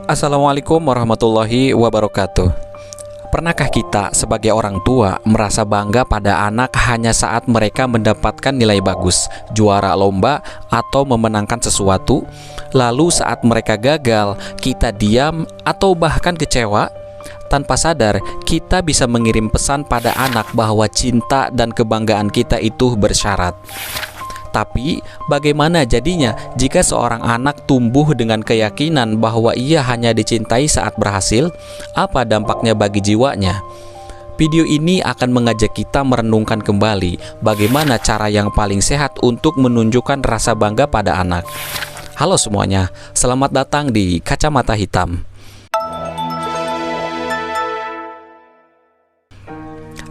Assalamualaikum warahmatullahi wabarakatuh. Pernahkah kita sebagai orang tua merasa bangga pada anak hanya saat mereka mendapatkan nilai bagus, juara lomba, atau memenangkan sesuatu? Lalu saat mereka gagal, kita diam atau bahkan kecewa? Tanpa sadar, kita bisa mengirim pesan pada anak bahwa cinta dan kebanggaan kita itu bersyarat. Tapi, bagaimana jadinya jika seorang anak tumbuh dengan keyakinan bahwa ia hanya dicintai saat berhasil? Apa dampaknya bagi jiwanya? Video ini akan mengajak kita merenungkan kembali bagaimana cara yang paling sehat untuk menunjukkan rasa bangga pada anak. Halo semuanya, selamat datang di Kacamata Hitam.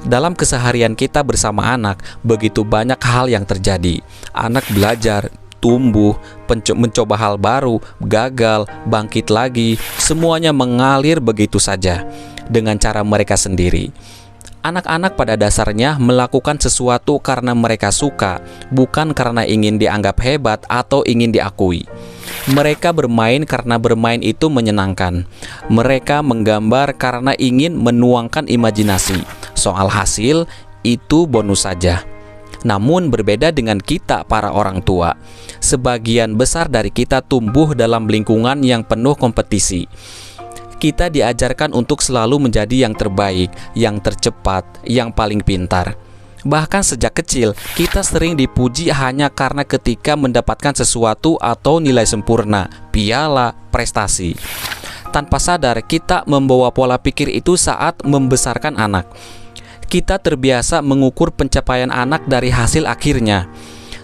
Dalam keseharian kita bersama anak, begitu banyak hal yang terjadi. Anak belajar, tumbuh, mencoba hal baru, gagal, bangkit lagi, semuanya mengalir begitu saja dengan cara mereka sendiri. Anak-anak pada dasarnya melakukan sesuatu karena mereka suka, bukan karena ingin dianggap hebat atau ingin diakui. Mereka bermain karena bermain itu menyenangkan. Mereka menggambar karena ingin menuangkan imajinasi. Soal hasil, itu bonus saja. Namun berbeda dengan kita para orang tua. Sebagian besar dari kita tumbuh dalam lingkungan yang penuh kompetisi. Kita diajarkan untuk selalu menjadi yang terbaik, yang tercepat, yang paling pintar. Bahkan sejak kecil, kita sering dipuji hanya karena ketika mendapatkan sesuatu atau nilai sempurna, piala, prestasi. Tanpa sadar, kita membawa pola pikir itu saat membesarkan anak. Kita terbiasa mengukur pencapaian anak dari hasil akhirnya.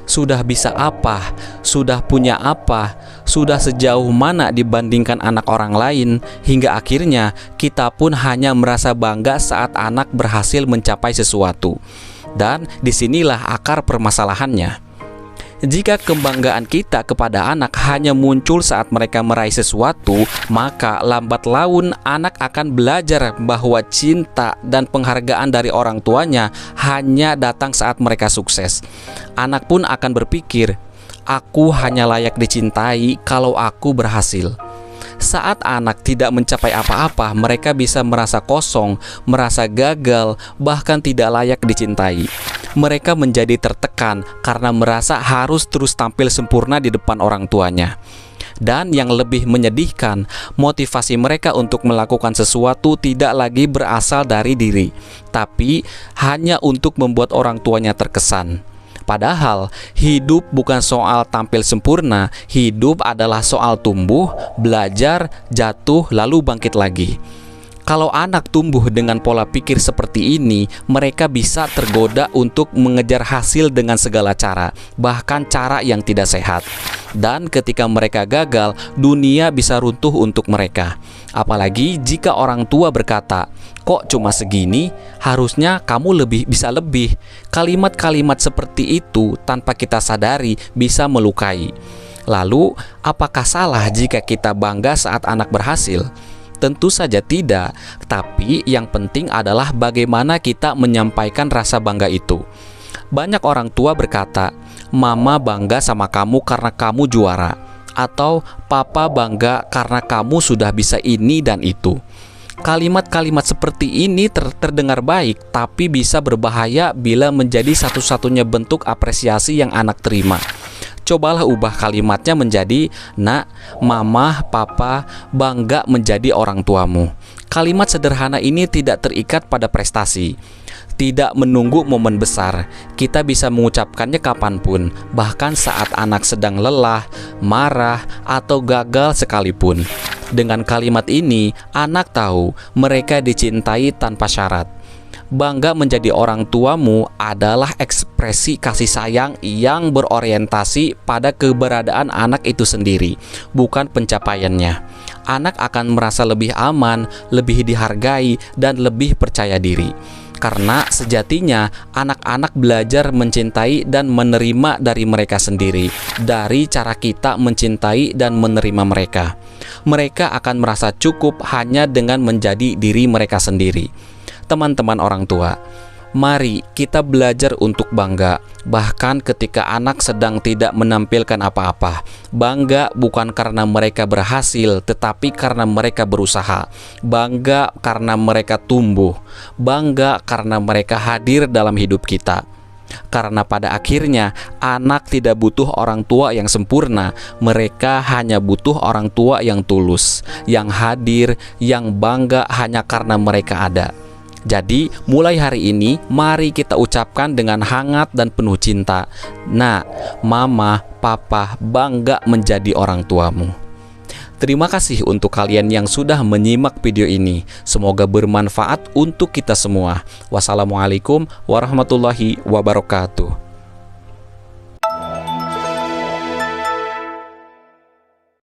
Sudah bisa apa? Sudah punya apa? Sudah sejauh mana dibandingkan anak orang lain? Hingga akhirnya kita pun hanya merasa bangga saat anak berhasil mencapai sesuatu. Dan disinilah akar permasalahannya. Jika kebanggaan kita kepada anak hanya muncul saat mereka meraih sesuatu, maka lambat laun anak akan belajar bahwa cinta dan penghargaan dari orang tuanya hanya datang saat mereka sukses. Anak pun akan berpikir, aku hanya layak dicintai kalau aku berhasil. Saat anak tidak mencapai apa-apa, mereka bisa merasa kosong, merasa gagal, bahkan tidak layak dicintai. Mereka menjadi tertekan karena merasa harus terus tampil sempurna di depan orang tuanya. Dan yang lebih menyedihkan, motivasi mereka untuk melakukan sesuatu tidak lagi berasal dari diri, tapi hanya untuk membuat orang tuanya terkesan. Padahal hidup bukan soal tampil sempurna, hidup adalah soal tumbuh, belajar, jatuh, lalu bangkit lagi. Kalau anak tumbuh dengan pola pikir seperti ini, mereka bisa tergoda untuk mengejar hasil dengan segala cara, bahkan cara yang tidak sehat. Dan ketika mereka gagal, dunia bisa runtuh untuk mereka. Apalagi jika orang tua berkata, "Kok cuma segini? Harusnya kamu bisa lebih." Kalimat-kalimat seperti itu tanpa kita sadari bisa melukai. Lalu, apakah salah jika kita bangga saat anak berhasil? Tentu saja tidak, tapi yang penting adalah bagaimana kita menyampaikan rasa bangga itu. Banyak orang tua berkata, "Mama bangga sama kamu karena kamu juara," atau "Papa bangga karena kamu sudah bisa ini dan itu." Kalimat-kalimat seperti ini terdengar baik, tapi bisa berbahaya bila menjadi satu-satunya bentuk apresiasi yang anak terima. Cobalah ubah kalimatnya menjadi, "Nak, mama, papa bangga menjadi orang tuamu." Kalimat sederhana ini tidak terikat pada prestasi, tidak menunggu momen besar. Kita bisa mengucapkannya kapanpun, bahkan saat anak sedang lelah, marah, atau gagal sekalipun. Dengan kalimat ini, anak tahu mereka dicintai tanpa syarat. Bangga menjadi orang tuamu adalah ekspresi kasih sayang yang berorientasi pada keberadaan anak itu sendiri, bukan pencapaiannya. Anak akan merasa lebih aman, lebih dihargai, dan lebih percaya diri. Karena sejatinya anak-anak belajar mencintai dan menerima dari mereka sendiri, dari cara kita mencintai dan menerima mereka. Mereka akan merasa cukup hanya dengan menjadi diri mereka sendiri. Teman-teman orang tua, Mari kita belajar untuk bangga, bahkan ketika anak sedang tidak menampilkan apa-apa. Bangga bukan karena mereka berhasil, tetapi karena mereka berusaha. Bangga karena mereka tumbuh. Bangga karena mereka hadir dalam hidup kita. Karena pada akhirnya anak tidak butuh orang tua yang sempurna. Mereka hanya butuh orang tua yang tulus, yang hadir, yang bangga hanya karena mereka ada. Jadi mulai hari ini mari kita ucapkan dengan hangat dan penuh cinta, "Nak, mama, papa bangga menjadi orang tuamu." Terima kasih untuk kalian yang sudah menyimak video ini. Semoga bermanfaat untuk kita semua. Wassalamualaikum warahmatullahi wabarakatuh.